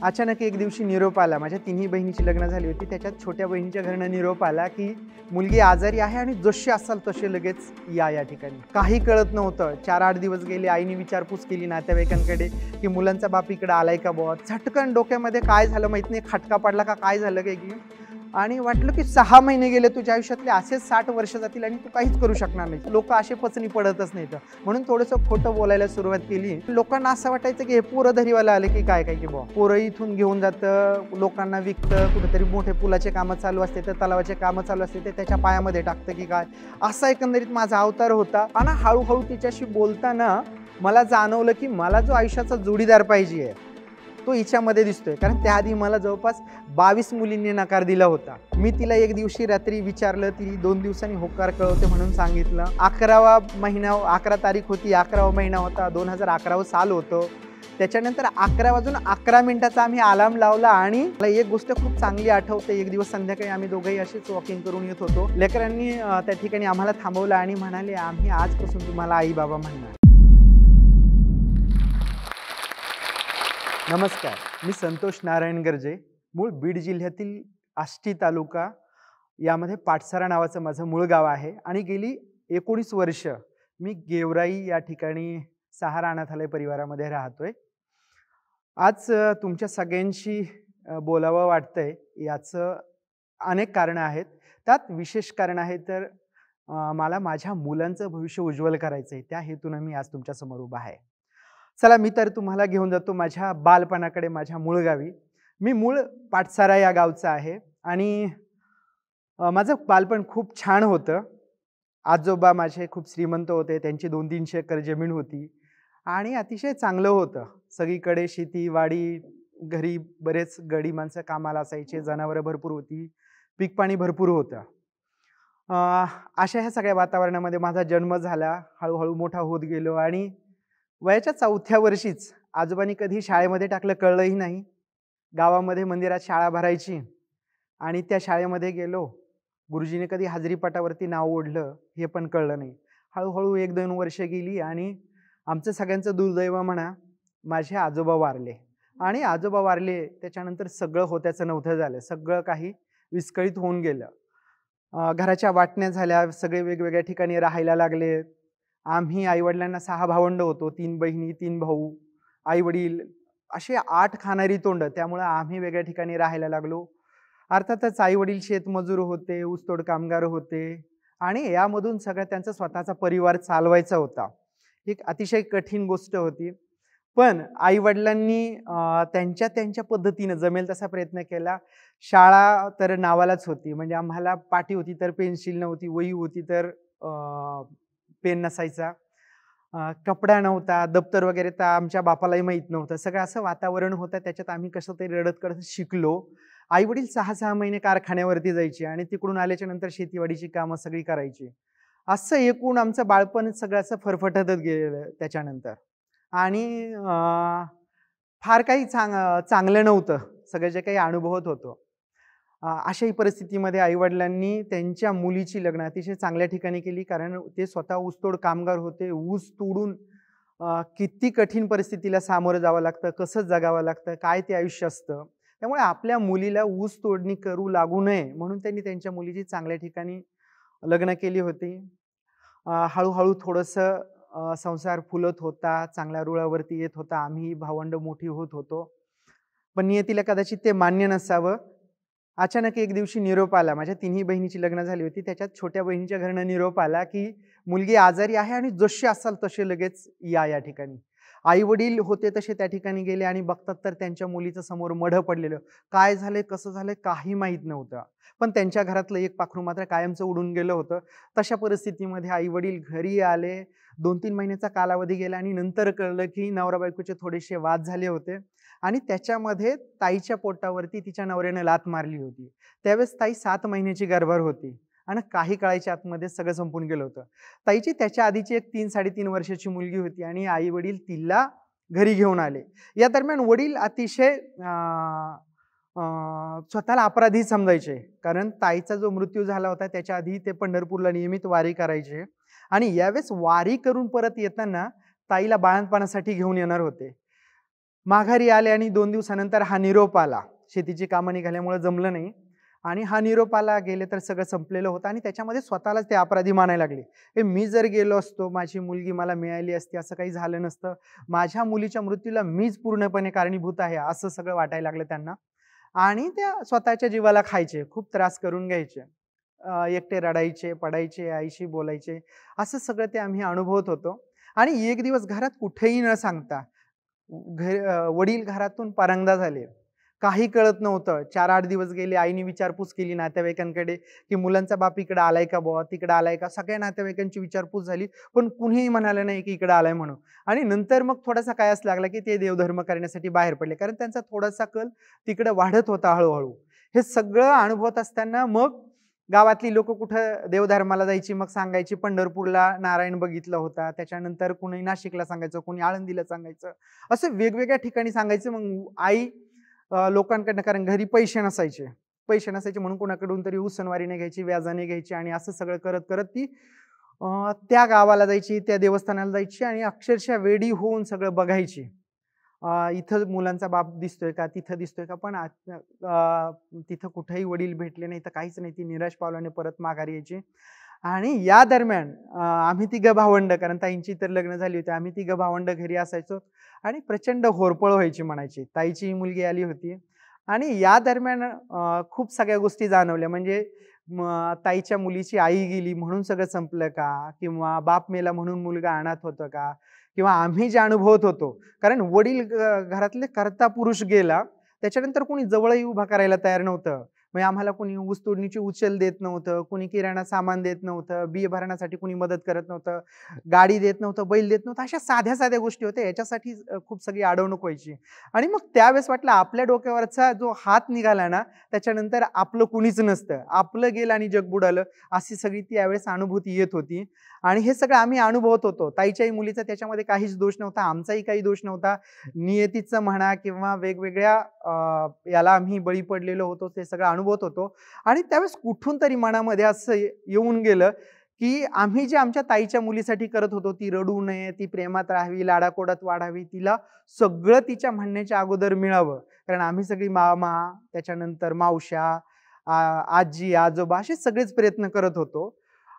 अचानक एक दिवशी निरोप आला. माझ्या तिन्ही बहिणीची लग्न झाली होती. त्याच्यात छोट्या बहिणीच्या घरनं निरोप आला, की मुलगी आजारी आहे आणि जशी असाल तसे लगेच या ठिकाणी. काही कळत नव्हतं. 4-8 दिवस गेले. आईने विचारपूस केली नातेवाईकांकडे, की मुलांचा बाप इकडे आलाय का बुवा? झटकन डोक्यामध्ये काय झालं माहित नाही, खटका पडला का काय झालं काय की आणि वाटलं की 6 महिने गेले तुझ्या आयुष्यातले, असेच 60 वर्ष जातील आणि तू काहीच करू शकणार नाही. लोक असे पचनी पडतच नाहीत. म्हणून थोडंसं खोटं बोलायला सुरुवात केली. लोकांना असं वाटायचं की हे पोरं धरीवाला आले की काय काय की बुवा. पोरं इथून घेऊन जातं, लोकांना विकतं, कुठेतरी मोठे पुलाचे कामं चालू असते तर तलावाचे कामं चालू असते ते त्याच्या पायामध्ये टाकतं की काय. असा एकंदरीत माझा अवतार होता. आणि हळूहळू तिच्याशी बोलताना मला जाणवलं की मला जो आयुष्याचा जोडीदार पाहिजे तो हिच्यामध्ये दिसतोय. कारण त्याआधी मला जवळपास 22 मुलींनी नकार दिला होता. मी तिला एक दिवशी रात्री विचारलं, ती 2 दिवसांनी होकार कळवते म्हणून सांगितलं. 11वा महिना 11 तारीख होती, 11वा महिना होता, 2011 साल होतं. त्याच्यानंतर 11 वाजून 11 मिनिटाचा आम्ही अलार्म लावला आणि मला एक गोष्ट खूप चांगली आठवते. एक दिवस संध्याकाळी आम्ही दोघंही अशीच वॉकिंग करून येत होतो. लेकरांनी त्या ठिकाणी आम्हाला थांबवलं आणि म्हणाले, आम्ही आजपासून तुम्हाला आई बाबा म्हणणार. नमस्कार, मी संतोष नारायण गर्जे, मूळ बीड जिल्ह्यातील आष्टी तालुका यामध्ये पाटसरा नावाचं माझं मूळ गाव आहे आणि गेली 19 वर्ष मी गेवराई या ठिकाणी सहारा अनाथालय परिवारामध्ये राहतोय. आज तुमच्या सगळ्यांशी बोलावं वाटतंय. याचं अनेक कारणं आहेत. त्यात विशेष कारण आहे तर मला माझ्या मुलांचं भविष्य उज्ज्वल करायचं आहे. त्या हेतूनं मी आज तुमच्यासमोर उभा आहे. चला मी तर तुम्हाला घेऊन जातो माझ्या बालपणाकडे, माझ्या मूळ गावी. मी मूळ पाटसारा या गावचा आहे आणि माझं बालपण खूप छान होतं. आजोबा माझे खूप श्रीमंत होते. त्यांची 200-300 एकर जमीन होती आणि अतिशय चांगलं होतं. सगळीकडे शेती, वाडी, घरी बरेच गडी माणसं कामाला असायचे, जनावरं भरपूर होती, पीक-पाणी भरपूर होतं. अशा ह्या सगळ्या वातावरणामध्ये माझा जन्म झाला. हळू मोठा होत गेलो आणि वयाच्या 4थ्या वर्षीच आजोबांनी कधी शाळेमध्ये टाकलं कळलंही नाही. गावामध्ये मंदिरात शाळा भरायची आणि त्या शाळेमध्ये गेलो. गुरुजीने कधी हाजरीपटावरती नाव ओढलं हे पण कळलं नाही. हळूहळू 1-2 वर्ष गेली आणि आमचं सगळ्यांचं दुर्दैव म्हणा, माझे आजोबा वारले आणि आजोबा वारले त्याच्यानंतर सगळं होत्याचं नव्हतं झालं. सगळं काही विस्कळीत होऊन गेलं. घराच्या वाटण्या झाल्या, सगळे वेगवेगळ्या ठिकाणी राहायला लागले. आम्ही आई-वडिलांना 6 भावंड होतो, 3 बहिणी, 3 भाऊ, आई-वडील असे 8 खाणारी तोंड. त्यामुळे आम्ही वेगळ्या ठिकाणी राहायला लागलो. अर्थातच आई-वडील शेतमजूर होते, ऊसतोड कामगार होते आणि यामधून सगळा त्यांचा स्वतःचा परिवार चालवायचा होता. एक अतिशय कठीण गोष्ट होती. पण आई-वडिलांनी त्यांच्या पद्धतीनं जमेल तसा प्रयत्न केला. शाळा तर नावालाच होती. म्हणजे आम्हाला पाटी होती तर पेन्सिल नव्हती, वही होती तर पेन नसायचा. कपडा नव्हता, दप्तर वगैरे तर आमच्या बापालाही माहीत नव्हतं. सगळं असं वातावरण होतं. त्याच्यात आम्ही कसं तरी रडत-कडत शिकलो. आई-वडील 6-6 महिने कारखान्यावरती जायचे आणि तिकडून आल्याच्या नंतर शेतीवाडीची कामं सगळी करायची. असं एकूण आमचं बालपण सगळं असं फरफटतच गेलं त्याच्यानंतर. आणि फार काही चांगलं नव्हतं. सगळं जे काही अनुभवत होतो. अशाही परिस्थितीमध्ये आई-वडिलांनी त्यांच्या मुलीची लग्न अतिशय चांगल्या ठिकाणी केली. कारण ते स्वतः ऊसतोड कामगार होते. ऊस तोडून किती कठीण परिस्थितीला सामोरं जावं लागतं, कसं जगावं लागतं, काय ते आयुष्य असतं. त्यामुळे आपल्या मुलीला ऊस तोडणी करू लागू नये म्हणून त्यांनी त्यांच्या मुलीची चांगल्या ठिकाणी लग्न केली होती. हळूहळू थोडंसं संसार फुलत होता, चांगल्या रुळावरती येत होता. आम्ही भावंड मोठी होत होतो. पण नियतीला कदाचित ते मान्य नसावं. अचानक एक दिवशी निरोप आला. माझ्या तिन्ही बहिणीची लग्न झाली होती. त्याच्यात छोट्या बहिणीच्या घरनं निरोप आला, की मुलगी आजारी आहे आणि जसे असाल तसे लगेच या ठिकाणी. आई-वडील होते तसे त्या ठिकाणी गेले आणि बघतात तर त्यांच्या मुलीचं समोर मढं पडलेलं. काय झालंय, कसं झालंय काही माहीत नव्हतं. पण त्यांच्या घरातलं एक पाखरू मात्र कायमचं उडून गेलं होतं. तशा परिस्थितीमध्ये आई-वडील घरी आले. 2-3 महिन्याचा कालावधी गेला आणि नंतर कळलं, की नवरा-बायकोचे थोडेसे वाद झाले होते आणि त्याच्यामध्ये ताईच्या पोटावरती तिच्या नवऱ्याने लाथ मारली होती. त्यावेळेस ताई 7 महिन्याची गर्भार होती आणि काही काळाच्या आतमध्ये सगळं संपून गेलं होतं. ताईची त्याच्या आधीची एक 3-3.5 वर्षाची मुलगी होती आणि आई-वडील तिला घरी घेऊन आले. या दरम्यान वडील अतिशय स्वतःला अपराधी समजायचे. कारण ताईचा जो मृत्यू झाला होता त्याच्या आधी ते पंढरपूरला नियमित वारी करायचे आणि यावेळेस वारी करून परत येताना ताईला बाळंतपणासाठी घेऊन येणार होते. माघारी आले आणि 2 दिवसानंतर हा निरोप आला. शेतीची कामं निघाल्यामुळे जमलं नाही आणि हा निरोप आला, गेले तर सगळं संपलेलं होतं आणि त्याच्यामध्ये स्वतःलाच ते अपराधी मानायला लागले. हे मी जर गेलो असतो, माझी मुलगी मला मिळाली असती, असं काही झालं नसतं. माझ्या मुलीच्या मृत्यूला मीच पूर्णपणे कारणीभूत आहे, असं सगळं वाटायला लागलं त्यांना. आणि त्या स्वतःच्या जीवाला खायचे, खूप त्रास करून घ्यायचे. एकटे रडायचे, पडायचे, आईशी बोलायचे. असं सगळं ते आम्ही अनुभवत होतो. आणि एक दिवस घरात कुठेही न सांगता वडील घरातून परांगदा झाले. काही कळत नव्हतं. 4-8 दिवस गेले. आईने विचारपूस केली नातेवाईकांकडे, की मुलांचा बाप इकडे आलाय का बुवा? तिकडे आलाय का? सगळ्या नातेवाईकांची विचारपूस झाली. पण कुणीही म्हणालं नाही, की इकडे आलाय म्हणून. आणि नंतर मग थोडासा कायास लागला, की ते देवधर्म करण्यासाठी बाहेर पडले. कारण त्यांचा थोडासा कल तिकडे वाढत होता हळू. हे सगळं अनुभवत असताना मग गावातली लोकं कुठं देवधर्माला जायची, मग सांगायची पंढरपूरला नारायण बघितला होता. त्याच्यानंतर कुणी नाशिकला सांगायचं, कुणी आळंदीला सांगायचं. असं वेगवेगळ्या ठिकाणी सांगायचं. मग आई लोकांकडनं, कारण घरी पैसे नसायचे. पैसे नसायचे म्हणून कोणाकडून तरी उसनवारीने घ्यायची, व्याजाने घ्यायची आणि असं सगळं करत-करत ती त्या गावाला जायची, त्या देवस्थानाला जायची आणि अक्षरशः वेडी होऊन सगळं बघायची. इथं मुलांचा बाप दिसतोय का? तिथं दिसतोय का? पण तिथं कुठेही वडील भेटले नाही तर काहीच नाही. ती निराश पावलाने परत माघारी यायची. आणि या दरम्यान आम्ही तिघं भावंड, कारण ताईंची तर लग्न झाली होती. आम्ही तिघं भावंड घरी असायचो आणि प्रचंड होरपळ व्हायची म्हणायची. ताईची मुलगी आली होती आणि या दरम्यान खूप सगळ्या गोष्टी जाणवल्या. म्हणजे ताईच्या मुलीची आई गेली म्हणून सगळं संपलं का? किंवा बाप मेला म्हणून मुलगा अनाथ होतं का? किंवा आम्ही जे अनुभवत होतो, कारण वडील घरातले कर्ता पुरुष गेला, त्याच्यानंतर कोणी जवळही उभा करायला तयार नव्हतं. म्हणजे आम्हाला कोणी ऊस तोडणीची उचल देत नव्हतं, कोणी किराणा सामान देत नव्हतं, बी भरण्यासाठी कोणी मदत करत नव्हतं, गाडी देत नव्हतं, बैल देत नव्हतं. अशा साध्या-साध्या गोष्टी होत्या. याच्यासाठी खूप सगळी अडवणूक व्हायची. आणि मग त्यावेळेस वाटलं आपल्या डोक्यावरचा जो हात निघाला ना, त्याच्यानंतर आपलं कुणीच नसतं. आपलं गेलं आणि जग बुडालं, अशी सगळी ती यावेळेस अनुभूती येत होती. आणि हे सगळं आम्ही अनुभवत होतो. ताईच्याही मुलीचा त्याच्यामध्ये काहीच दोष नव्हता, आमचाही काही दोष नव्हता. नियतीचं म्हणा किंवा वेगवेगळ्या याला आम्ही बळी पडलेलो होतो, ते सगळं अनुभवत होतो. आणि त्यावेळेस कुठून तरी मनामध्ये असं येऊन गेलं, की आम्ही जे आमच्या ताईच्या मुलीसाठी करत होतो, ती रडू नये, ती प्रेमात राहावी, लाडाकोडात वाढावी, तिला सगळं तिच्या म्हणण्याच्या अगोदर मिळावं. कारण आम्ही सगळी मामा, त्याच्यानंतर मावश्या, आजी, आजोबा असे सगळेच प्रयत्न करत होतो.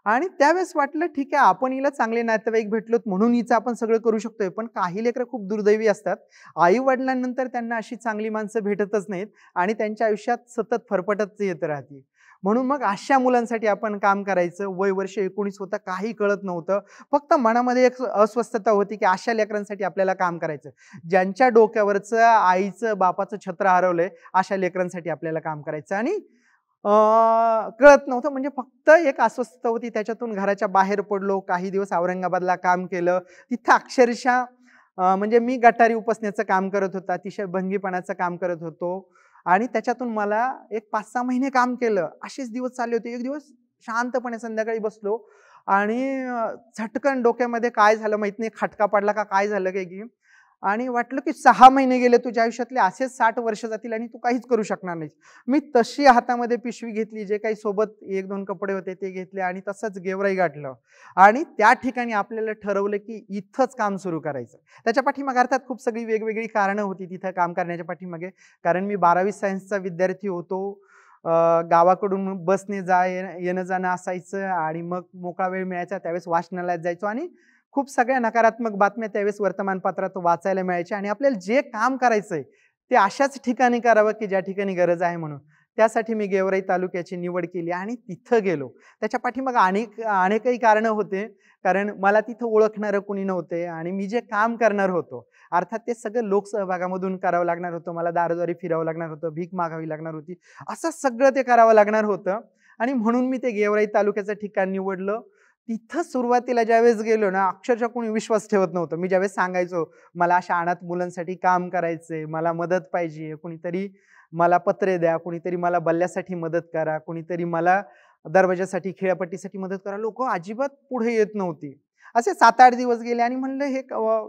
आणि त्यावेळेस वाटलं ठीक आहे, आपण हिला चांगले नातेवाईक भेटलोत म्हणून हिचं आपण सगळं करू शकतोय. पण काही लेकरं खूप दुर्दैवी असतात. आई-वडिलांनंतर त्यांना अशी चांगली माणसं भेटतच नाहीत आणि त्यांच्या आयुष्यात सतत फरफटच येत राहते. म्हणून मग अशा मुलांसाठी आपण काम करायचं. वय वर्ष 19 होतं, काही कळत नव्हतं. फक्त मनामध्ये एक अस्वस्थता होती, की अशा लेकरांसाठी आपल्याला काम करायचं. ज्यांच्या डोक्यावरचं आईचं, बापाचं छत्र हरवलंय, अशा लेकरांसाठी आपल्याला काम करायचं. आणि कळत नव्हतं, म्हणजे फक्त एक अस्वस्थता होती. त्याच्यातून घराच्या बाहेर पडलो. काही दिवस औरंगाबादला काम केलं. तिथं अक्षरशः म्हणजे मी गटारी उपसण्याचं काम करत होतो. अतिशय भंगीपणाचं काम करत होतो. आणि त्याच्यातून मला एक 5-6 महिने काम केलं. असेच दिवस चालले होते. एक दिवस शांतपणे संध्याकाळी बसलो आणि झटकन डोक्यामध्ये काय झालं माहित नाही, खटका पडला का काय झालं काय की, आणि वाटलं की 6 महिने गेले तुझ्या आयुष्यातले, असेच 60 वर्ष जातील आणि तू काहीच करू शकणार नाहीस. मी तशी हातामध्ये पिशवी घेतली, जे काही सोबत 1-2 कपडे होते ते घेतले आणि तसंच गेवराई गाठलं. आणि त्या ठिकाणी आपल्याला ठरवलं की इथंच काम सुरू करायचं. त्याच्या पाठीमागे अर्थात खूप सगळी वेगवेगळी कारणं होती तिथं काम करण्याच्या पाठीमागे. कारण मी 12वी सायन्सचा विद्यार्थी होतो. गावाकडून बसने येणं-जाणं असायचं आणि मग मोकळा वेळ मिळायचा त्यावेळेस वाचनालयात जायचो आणि खूप सगळ्या नकारात्मक बातम्या त्यावेळेस वर्तमानपत्रात वाचायला मिळायच्या. आणि आपल्याला जे काम करायचंय ते अशाच ठिकाणी करावं की ज्या ठिकाणी गरज आहे म्हणून. त्यासाठी मी गेवराई तालुक्याची निवड केली आणि तिथं गेलो. त्याच्या पाठीमागे अनेकही कारणं होते. कारण मला तिथं ओळखणारं कुणी नव्हते आणि मी जे काम करणार होतो, अर्थात ते सगळं लोकसहभागामधून करावं लागणार होतं. मला दारोदारी फिरावं लागणार होतं, भीक मागावी लागणार होती. असं सगळं ते करावं लागणार होतं. आणि म्हणून मी ते गेवराई तालुक्याचं ठिकाण निवडलं. तिथं सुरुवातीला ज्यावेळेस गेलो ना, अक्षरशः कोणी विश्वास ठेवत नव्हतं. मी ज्यावेळेस सांगायचो, मला अशा अनाथ मुलांसाठी काम करायचंय, मला मदत पाहिजे, कुणीतरी मला पत्रे द्या, कुणीतरी मला बल्ल्यासाठी मदत करा, कुणीतरी मला दरवाजासाठी, खेळपट्टीसाठी मदत करा. लोकं अजिबात पुढे येत नव्हती. असे 7-8 दिवस गेले आणि म्हणलं हे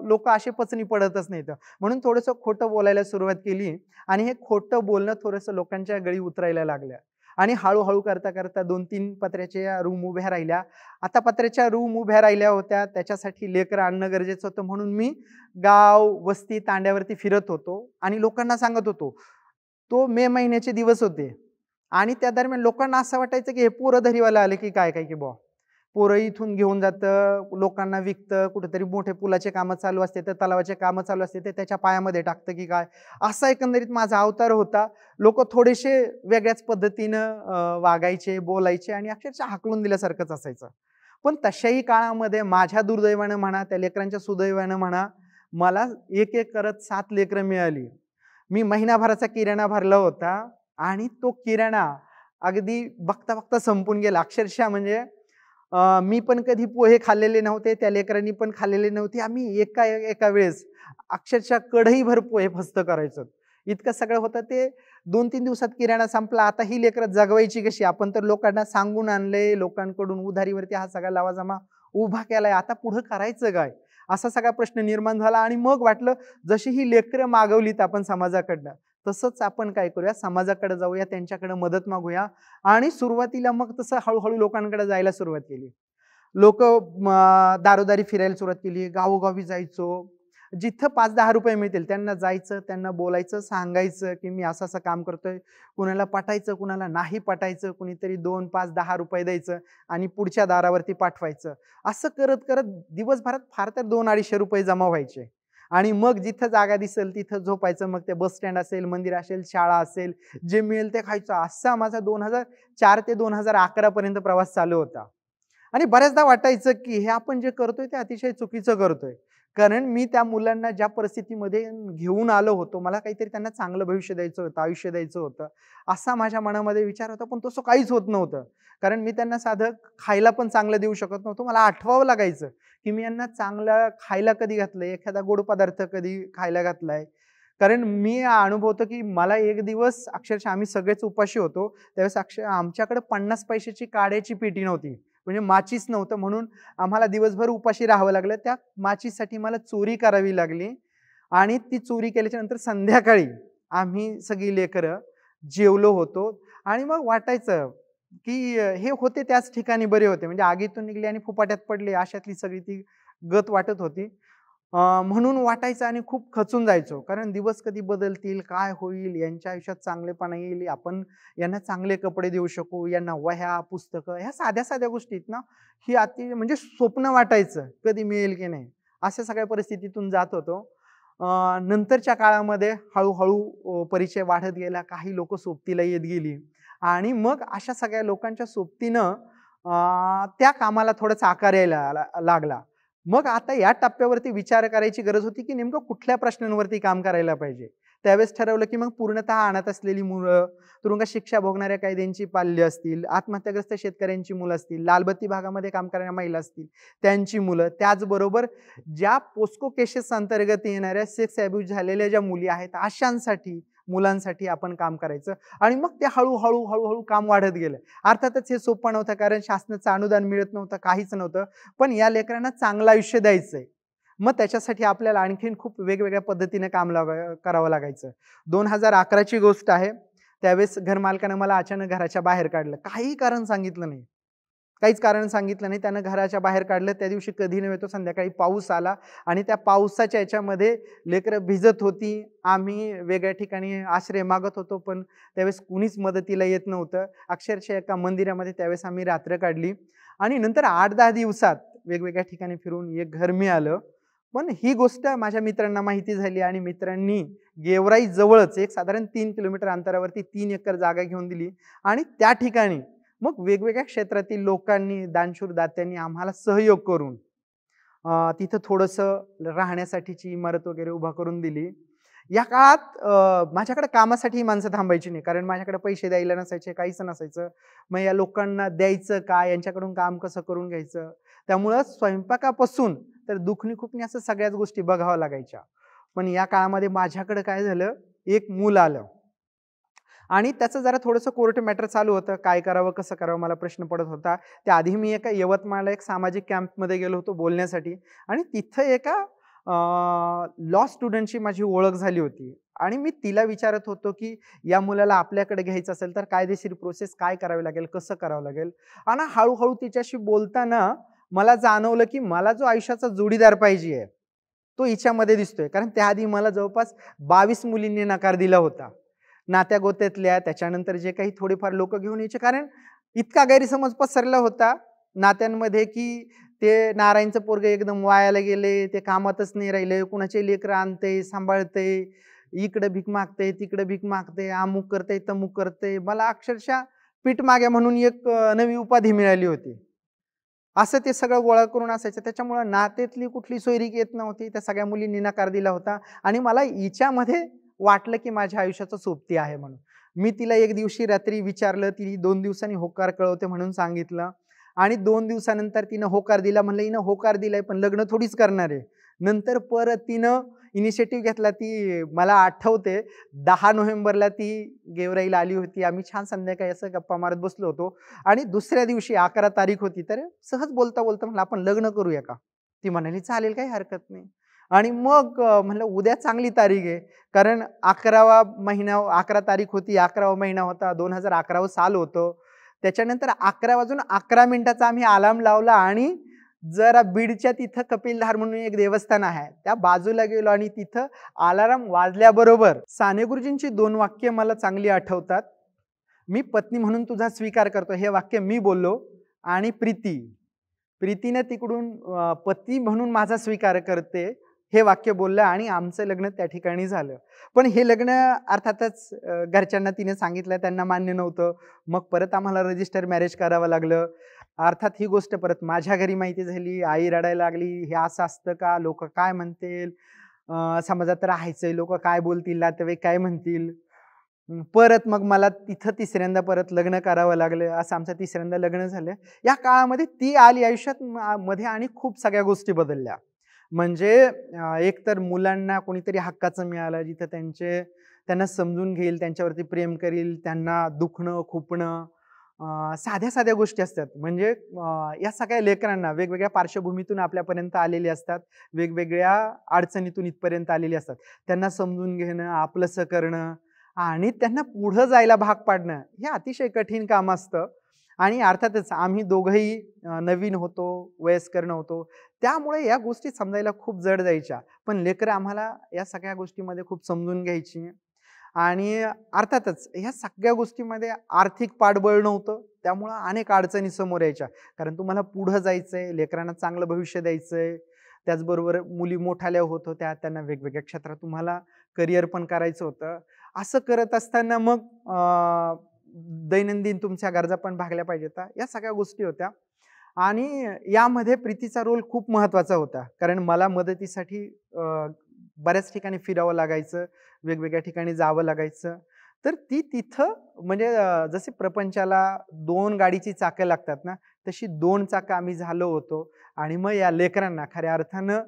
लोकं असे पचनी पडतच नाहीत. म्हणून थोडंसं खोटं बोलायला सुरुवात केली आणि हे खोटं बोलणं थोडंसं लोकांच्या गळी उतरायला लागलं. आणि हळू-हळू करता-करता 2-3 पत्र्याच्या रूम उभ्या राहिल्या. आता पत्र्याच्या रूम उभ्या राहिल्या होत्या, त्याच्यासाठी लेकरं आणणं गरजेचं होतं म्हणून मी गाव, वस्ती, तांड्यावरती फिरत होतो आणि लोकांना सांगत होतो. तो मे महिन्याचे दिवस होते आणि त्या दरम्यान लोकांना असं वाटायचं, की हे पोरं धरीवाला आले की काय की बुवा. पोरं इथून घेऊन जातं, लोकांना विकतं, कुठेतरी मोठे पुलाचे कामं चालू असते, तर तलावाचे कामं चालू असते, ते त्याच्या पायामध्ये टाकतं की काय. असा एकंदरीत माझा अवतार होता. लोकं थोडेसे वेगळ्याच पद्धतीनं वागायचे, बोलायचे आणि अक्षरशः हाकलून दिल्यासारखंच असायचं. पण तशाही काळामध्ये माझ्या दुर्दैवानं म्हणा, त्या लेकरांच्या सुदैवानं म्हणा, मला एक-एक करत 7 लेकरं मिळाली. मी महिनाभराचा किराणा भरला होता आणि तो किराणा अगदी बघता-बघता संपून गेला. अक्षरशः म्हणजे मी पण कधी पोहे खाल्लेले नव्हते, त्या लेकरांनी पण खाल्लेले नव्हते. आम्ही एका एका वेळेस अक्षरशः कढईभर पोहे फस्त करायचो. इतकं सगळं होतं ते 2-3 दिवसात किराणा संपला. आता ही लेकरं जगवायची कशी? आपण तर लोकांना सांगून आणलंय, लोकांकडून उधारीवरती हा सगळा लवाजमा उभा केलाय. आता पुढं करायचं काय? असा सगळा प्रश्न निर्माण झाला आणि मग वाटलं जशी ही लेकरं मागवलीत आपण समाजाकडनं, तसंच आपण काय करूया, समाजाकडे जाऊया, त्यांच्याकडे मदत मागूया आणि सुरुवातीला मग तसं हळू लोकांकडे जायला सुरुवात केली. लोकं दारोदारी फिरायला सुरुवात केली. गावोगावी जायचो. जिथं ₹5-10 मिळतील त्यांना जायचं, त्यांना बोलायचं, सांगायचं, की मी असं-असं काम करतोय. कुणाला पटायचं, कुणाला नाही पटायचं. कुणीतरी 2, 5, ₹10 द्यायचं आणि पुढच्या दारावरती पाठवायचं. असं करत-करत दिवसभरात फार तर ₹200-250 जमा व्हायचे. आणि मग जिथं जागा दिसेल तिथं झोपायचं. मग ते बस स्टँड असेल, मंदिर असेल, शाळा असेल, जे मिळेल ते खायचं. असा माझा 2004 ते 2011 पर्यंत प्रवास चालू होता. आणि बऱ्याचदा वाटायचं, की हे आपण जे करतोय ते अतिशय चुकीचं करतोय. कारण मी त्या मुलांना ज्या परिस्थितीमध्ये घेऊन आलो होतो, मला काहीतरी त्यांना चांगलं भविष्य द्यायचं होतं, आयुष्य द्यायचं होतं. असा माझ्या मनामध्ये विचार होता, पण तसं काहीच होत नव्हतं. कारण मी त्यांना साधं खायला पण चांगलं देऊ शकत नव्हतो. मला आठवावं लागायचं, की मी यांना चांगलं खायला कधी घातलंय, एखादा गोड पदार्थ कधी खायला घातलाय. कारण मी अनुभवतो, की मला एक दिवस अक्षरशः आम्ही सगळेच उपाशी होतो. त्यावेळेस आमच्याकडे 50 पैशाची काड्याची पेटी नव्हती. म्हणजे माचीस नव्हतं म्हणून आम्हाला दिवसभर उपाशी राहावं लागलं. त्या माचीससाठी मला चोरी करावी लागली आणि ती चोरी केल्याच्या नंतर संध्याकाळी आम्ही सगळी लेकरं जेवलो होतो आणि मग वाटायचं, की हे होते त्याच ठिकाणी बरे होते. म्हणजे आगीतून निघले आणि फुफाट्यात पडले अशातली सगळी ती गत वाटत होती. म्हणून वाटायचं आणि खूप खचून जायचो. कारण दिवस कधी बदलतील, काय होईल, यांच्या आयुष्यात चांगलेपणा येईल, आपण यांना चांगले कपडे देऊ शकू, यांना वह्या, पुस्तकं ह्या साध्या-साध्या गोष्टी आहेत ना, ही म्हणजे स्वप्न वाटायचं, कधी मिळेल की नाही. अशा सगळ्या परिस्थितीतून जात होतो. नंतरच्या काळामध्ये हळू परिचय वाढत गेला. काही लोकं सोबतीला येत गेली आणि मग अशा सगळ्या लोकांच्या सोबतीनं त्या कामाला थोडासा आकार यायला लागला. मग आता या टप्प्यावरती विचार करायची गरज होती, की नेमकं कुठल्या प्रश्नांवरती काम करायला पाहिजे. त्यावेळेस ठरवलं, की मग पूर्णतः अनाथ असलेली मुलं, तुरुंगात शिक्षा भोगणाऱ्या कैद्यांची पाल्य असतील, आत्महत्याग्रस्त शेतकऱ्यांची मुलं असतील, लालबत्ती भागामध्ये काम करणाऱ्या महिला असतील, त्यांची मुलं, त्याचबरोबर ज्या पोस्को केसेस अंतर्गत येणाऱ्या सेक्स अब्यूज झालेल्या ज्या मुली आहेत, अशांसाठी, मुलांसाठी आपण काम करायचं आणि मग ते हळू काम वाढत गेलं. अर्थातच हे सोपं नव्हतं कारण शासनाचं अनुदान मिळत नव्हतं, काहीच नव्हतं. पण या लेकरांना चांगलं आयुष्य द्यायचंय. मग त्याच्यासाठी आपल्याला आणखीन खूप वेगवेगळ्या पद्धतीने काम करावं लागायचं. 2011 ची गोष्ट आहे. त्यावेळेस घरमालकानं मला अचानक घराच्या बाहेर काढलं. काहीही कारण सांगितलं नाही. काहीच कारण सांगितलं नाही. त्यानं घराच्या बाहेर काढलं. त्या दिवशी कधी नव्हे तो संध्याकाळी पाऊस आला आणि त्या पावसाच्या ह्याच्यामध्ये लेकरं भिजत होती. आम्ही वेगळ्या ठिकाणी आश्रय मागत होतो, पण त्यावेळेस कुणीच मदतीला येत नव्हतं. अक्षरशः एका मंदिरामध्ये त्यावेळेस आम्ही रात्र काढली आणि नंतर 8-10 दिवसात वेगवेगळ्या ठिकाणी फिरून एक घर मिळालं. पण ही गोष्ट माझ्या मित्रांना माहिती झाली आणि मित्रांनी गेवराई जवळच एक साधारण 3 किलोमीटर अंतरावरती 3 एकर जागा घेऊन दिली आणि त्या ठिकाणी मग वेगवेगळ्या क्षेत्रातील लोकांनी, दानशूर दात्यांनी आम्हाला सहयोग करून तिथं थोडंसं राहण्यासाठीची इमारत वगैरे उभा करून दिली. या काळात माझ्याकडे कामासाठी माणसं थांबायची नाही. कारण माझ्याकडे पैसे द्यायला नसायचे, काहीच नसायचं. मग या लोकांना द्यायचं काय? यांच्याकडून काम कसं करून घ्यायचं? त्यामुळं स्वयंपाकापासून तर दुखणी-खुपणी असं सगळ्याच गोष्टी बघाव्या लागायच्या. पण या काळामध्ये माझ्याकडे काय झालं, एक मूल आलं. आणि त्याचं जरा थोडंसं कोर्ट मॅटर चालू होतं. काय करावं, कसं करावं मला प्रश्न पडत होता. त्याआधी मी एका यवतमाळला एक सामाजिक कॅम्पमध्ये गेलो होतो बोलण्यासाठी आणि तिथं एका लॉ स्टुडंटची माझी ओळख झाली होती. आणि मी तिला विचारत होतो, की या मुलाला आपल्याकडे घ्यायचं असेल तर कायदेशीर प्रोसेस काय करावी लागेल, कसं करावं लागेल? आणि हळू तिच्याशी बोलताना मला जाणवलं, की मला जो आयुष्याचा जोडीदार पाहिजे तो हिच्यामध्ये दिसतोय. कारण त्याआधी मला जवळपास 22 मुलींनी नकार दिला होता. नात्या-गोत्यातल्या, त्याच्यानंतर जे काही थोडेफार लोकं घेऊन यायचे. कारण इतका गैरसमज पसरला होता नात्यांमध्ये, की ते नारायणचं पोरगं एकदम वायाला गेले, ते कामातच नाही राहिले, कुणाचे लेकरं आणतंय, सांभाळतंय, इकडं भीक मागतंय, तिकडं भीक मागतंय, अमुक करतंय, तमुक करतंय. मला अक्षरशः पीठमाग्या म्हणून एक नवी उपाधी मिळाली होती. असं ते सगळं गोळा करून असायचं. त्याच्यामुळं नात्यातली कुठली सोयरीक येत नव्हती. त्या सगळ्या मुलींनी नकार दिला होता आणि मला हिच्यामध्ये वाटलं, की माझ्या आयुष्याचं सोबती आहे म्हणून. मी तिला एक दिवशी रात्री विचारलं, ती 2 दिवसांनी होकार कळवते म्हणून सांगितलं आणि 2 दिवसानंतर तिनं होकार दिला. म्हणलं हिनं होकार दिलाय, पण लग्न थोडीच करणार आहे. नंतर परत तिनं इनिशिएटिव्ह घेतला. ती मला आठवते 10 नोव्हेंबरला ती गेवराईला आली होती. आम्ही छान संध्याकाळी असं गप्पा मारत बसलो होतो आणि दुसऱ्या दिवशी 11 तारीख होती. तर सहज बोलता म्हणलं, "आपण लग्न करूया का?" ती म्हणाली, "चालेल, काही हरकत नाही." आणि मग म्हणलं, "उद्या चांगली तारीख आहे." कारण 11वा महिना 11 तारीख होती, 11वा महिना होता, 2011 साल होतं. त्याच्यानंतर 11 वाजून 11 मिनिटाचा आम्ही अलार्म लावला आणि जरा बीडच्या तिथं कपिलधार म्हणून एक देवस्थान आहे. त्या बाजूला गेलो आणि तिथं अलार्म वाजल्याबरोबर साने गुरुजींची 2 वाक्य मला चांगली आठवतात. "मी पत्नी म्हणून तुझा स्वीकार करतो." हे वाक्य मी बोललो आणि प्रीतीने तिकडून पती म्हणून माझा स्वीकार करते हे वाक्य बोललं आणि आमचं लग्न त्या ठिकाणी झालं. पण हे लग्न अर्थातच घरच्यांना तिने सांगितलं, त्यांना मान्य नव्हतं. मग परत आम्हाला रजिस्टर मॅरेज करावं लागलं. अर्थात ही गोष्ट परत माझ्या घरी माहिती झाली. आई रडायला लागली, "हे असं असतं का? लोकं काय म्हणतील? समाजात राहायचंय, लोकं काय बोलतील? नातेवाईक काय म्हणतील?" परत मग मला तिथं तिसऱ्यांदा परत लग्न करावं लागलं. असं आमचं तिसऱ्यांदा लग्न झालं. या काळामध्ये ती आली आयुष्यात मध्ये आणि खूप सगळ्या गोष्टी बदलल्या. म्हणजे एकतर मुलांना कोणीतरी हक्काचं मिळालं, जिथं त्यांना समजून घेईल, त्यांच्यावरती प्रेम करील, त्यांना दुखणं, खुपणं साध्या-साध्या गोष्टी असतात. म्हणजे या सगळ्या लेकरांना वेगवेगळ्या पार्श्वभूमीतून आपल्यापर्यंत आलेले असतात. वेगवेगळ्या अडचणीतून इथपर्यंत आलेले असतात. त्यांना समजून घेणं, आपलंसं करणं आणि त्यांना पुढं जायला भाग पाडणं, हे अतिशय कठीण काम असतं. आणि अर्थातच आम्ही दोघंही नवीन होतो, वयस्कर नव्हतो. त्यामुळे या गोष्टी समजायला खूप जड जायच्या. पण लेकरं आम्हाला या सगळ्या गोष्टीमध्ये खूप समजून घ्यायची. आणि अर्थातच ह्या सगळ्या गोष्टीमध्ये आर्थिक पाठबळ नव्हतं. त्यामुळं अनेक अडचणी समोर यायच्या. कारण तुम्हाला पुढं जायचंय, लेकरांना चांगलं भविष्य द्यायचंय. त्याचबरोबर मुली मोठाल्या होत होत्या, त्यांना वेगवेगळ्या क्षेत्रात तुम्हाला करिअर पण करायचं होतं. असं करत असताना मग दैनंदिन तुमच्या गरजा पण भागल्या पाहिजेत. या सगळ्या गोष्टी होत्या. आणि यामध्ये प्रीतीचा रोल खूप महत्त्वाचा होता. कारण मला मदतीसाठी बऱ्याच ठिकाणी फिरावं लागायचं, वेगवेगळ्या ठिकाणी जावं लागायचं. तर ती तिथं म्हणजे जसे प्रपंचाला 2 गाडीची चाकं लागतात ना, तशी 2 चाकं आम्ही झालो होतो. आणि मग या लेकरांना खऱ्या अर्थानं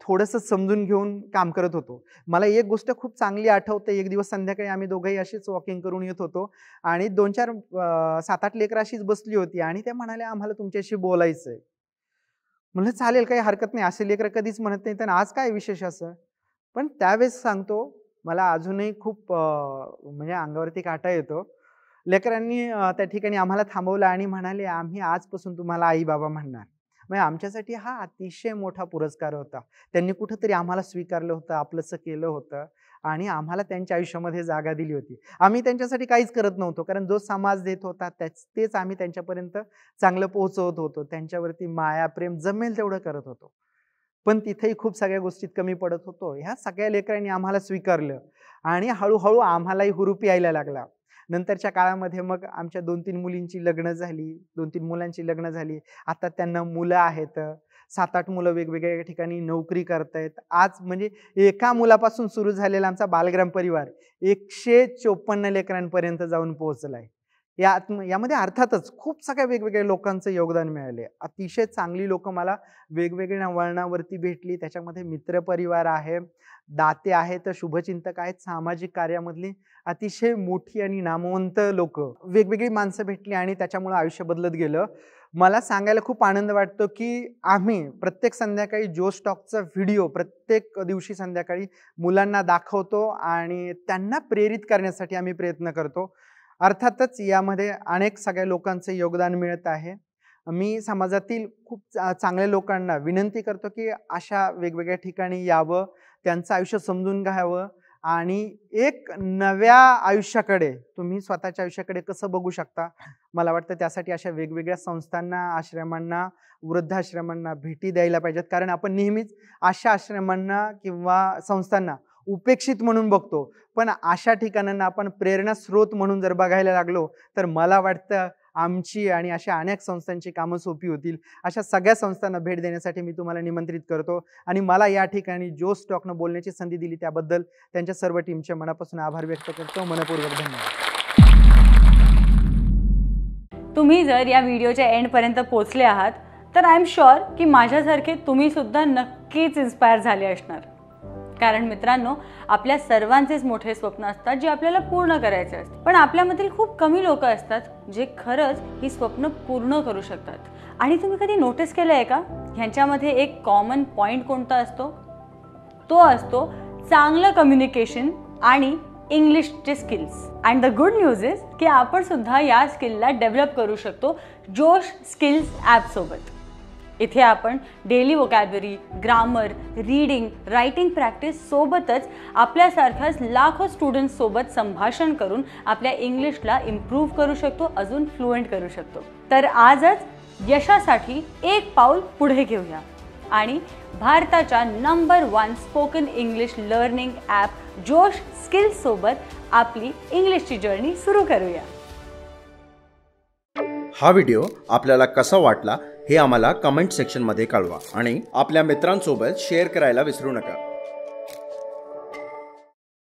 थोडंसं समजून घेऊन काम करत होतो. मला एक गोष्ट खूप चांगली आठवते. एक दिवस संध्याकाळी आम्ही दोघंही अशीच वॉकिंग करून येत होतो आणि 2-4 7-8 लेकरं अशीच बसली होती आणि त्या म्हणाल्या, "आम्हाला तुमच्याशी बोलायचंय." म्हणलं, "चालेल, काही हरकत नाही." असे लेकरं कधीच म्हणत नाहीत आणि आज काय विशेष असं? पण त्यावेळेस सांगतो, मला अजूनही खूप म्हणजे अंगावरती काटा येतो. लेकरांनी त्या ठिकाणी आम्हाला थांबवलं आणि म्हणाले, "आम्ही आजपासून तुम्हाला आई-बाबा म्हणणार." म्हणजे आमच्यासाठी हा अतिशय मोठा पुरस्कार होता. त्यांनी कुठेतरी आम्हाला स्वीकारलं होतं, आपलंसं केलं होतं आणि आम्हाला त्यांच्या आयुष्यामध्ये जागा दिली होती. आम्ही त्यांच्यासाठी काहीच करत नव्हतो. कारण जो समाज देत होता तेच आम्ही त्यांच्यापर्यंत चांगलं पोहोचवत होतो. त्यांच्यावरती माया, प्रेम जमेल तेवढं करत होतो. पण तिथेही खूप सगळ्या गोष्टीत कमी पडत होतो. ह्या सगळ्या लेकरांनी आम्हाला स्वीकारलं आणि हळू आम्हालाही हुरूप यायला लागला. नंतरच्या काळामध्ये मग आमच्या 2-3 मुलींची लग्न झाली, 2-3 मुलांची लग्न झाली. आता त्यांना मुलं आहेत. 7-8 मुलं वेगवेगळ्या ठिकाणी नोकरी करतायत. आज म्हणजे एका मुलापासून सुरू झालेला आमचा बालग्राम परिवार 154 लेकरांपर्यंत जाऊन पोहोचलाय. यामध्ये अर्थातच खूप सगळ्या वेगवेगळ्या लोकांचं योगदान मिळाले. अतिशय चांगली लोकं मला वेगवेगळ्या वळणावरती भेटली. त्याच्यामध्ये मित्रपरिवार आहे, दाते आहेत, शुभचिंतक आहेत, सामाजिक कार्यामधली अतिशय मोठी आणि नामवंत लोकं, वेगवेगळी माणसं भेटली आणि त्याच्यामुळे आयुष्य बदलत गेलं. मला सांगायला खूप आनंद वाटतो की आम्ही प्रत्येक संध्याकाळी जोश टॉकचा व्हिडिओ प्रत्येक दिवशी संध्याकाळी मुलांना दाखवतो आणि त्यांना प्रेरित करण्यासाठी आम्ही प्रयत्न करतो. अर्थातच यामध्ये अनेक सगळ्या लोकांचे योगदान मिळत आहे. मी समाजातील खूप चांगल्या लोकांना विनंती करतो की अशा वेगवेगळ्या ठिकाणी यावं, त्यांचं आयुष्य समजून घ्यावं आणि एक नव्या आयुष्याकडे तुम्ही स्वतःच्या आयुष्याकडे कसं बघू शकता. मला वाटतं त्यासाठी अशा वेगवेगळ्या संस्थांना, आश्रमांना, वृद्धाश्रमांना भेटी द्यायला पाहिजेत. कारण आपण नेहमीच अशा आश्रमांना किंवा संस्थांना उपेक्षित म्हणून बघतो. पण अशा ठिकाणांना आपण प्रेरणा स्रोत म्हणून जर बघायला लागलो तर मला वाटतं आमची आणि अशा अनेक संस्थांची कामं सोपी होतील. अशा सगळ्या संस्थांना भेट देण्यासाठी मी तुम्हाला निमंत्रित करतो आणि मला या ठिकाणी जोश टॉकनं बोलण्याची संधी दिली त्याबद्दल त्यांच्या सर्व टीमचे मनापासून आभार व्यक्त करतो. मनपूर्वक धन्यवाद. तुम्ही जर या व्हिडिओच्या एंडपर्यंत पोहोचले आहात तर आय एम शुअर की माझ्यासारखे तुम्ही सुद्धा नक्कीच इन्स्पायर झाले असणार. कारण मित्रांनो, आपल्या सर्वांचेच मोठे स्वप्न असतात जे आपल्याला पूर्ण करायचे असतात. पण आपल्यामधील खूप कमी लोक असतात जे खरंच ही स्वप्न पूर्ण करू शकतात. आणि तुम्ही कधी नोटीस केलं आहे का, ह्यांच्यामध्ये एक कॉमन पॉइंट कोणता असतो? तो असतो चांगलं कम्युनिकेशन आणि इंग्लिशचे skills. And the good news is की आपण सुद्धा या स्किलला डेव्हलप करू शकतो जोश स्किल्स ॲप सोबत. इथे आपण daily vocabulary, grammar, reading, writing practice सोबतच आपल्यासारख्याच लाखो स्टुडंट्स सोबत संभाषण करून आपल्या इंग्लिशला इम्प्रूव्ह करू शकतो, अजून फ्लुएंट करू शकतो. तर आजच यशासाठी एक पाऊल पुढे घेऊया आणि भारताच्या number 1 spoken English learning app जोश स्किल्स सोबत आपली इंग्लिशची जर्नी सुरू करूया. हा व्हिडिओ आपल्याला कसा वाटला हे आम्हाला कमेंट सेक्शनमध्ये कळवा आणि आपल्या मित्रांसोबत शेअर करायला विसरू नका.